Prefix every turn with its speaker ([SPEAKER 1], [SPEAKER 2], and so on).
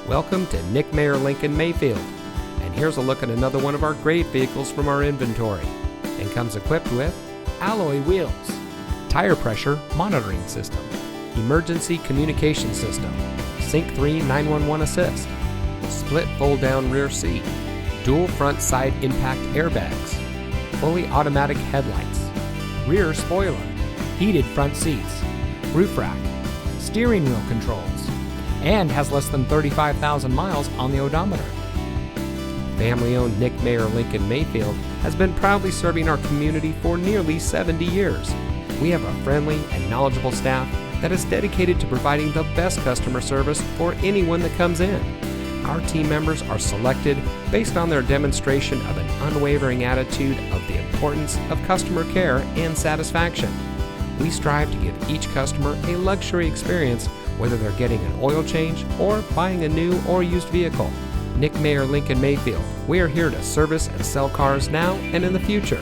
[SPEAKER 1] Welcome to Nick Mayer Lincoln Mayfield, and here's a look at another one of our great vehicles from our inventory, and comes equipped with alloy wheels, tire pressure monitoring system, emergency communication system, Sync 3 911 assist, split fold-down rear seat, dual front side impact airbags, fully automatic headlights, rear spoiler, heated front seats, roof rack, steering wheel controls, and has less than 35,000 miles on the odometer. Family-owned Nick Mayer Lincoln Mayfield has been proudly serving our community for nearly 70 years. We have a friendly and knowledgeable staff that is dedicated to providing the best customer service for anyone that comes in. Our team members are selected based on their demonstration of an unwavering attitude of the importance of customer care and satisfaction. We strive to give each customer a luxury experience, whether they're getting an oil change or buying a new or used vehicle. Nick Mayer Lincoln Mayfield, we are here to service and sell cars now and in the future.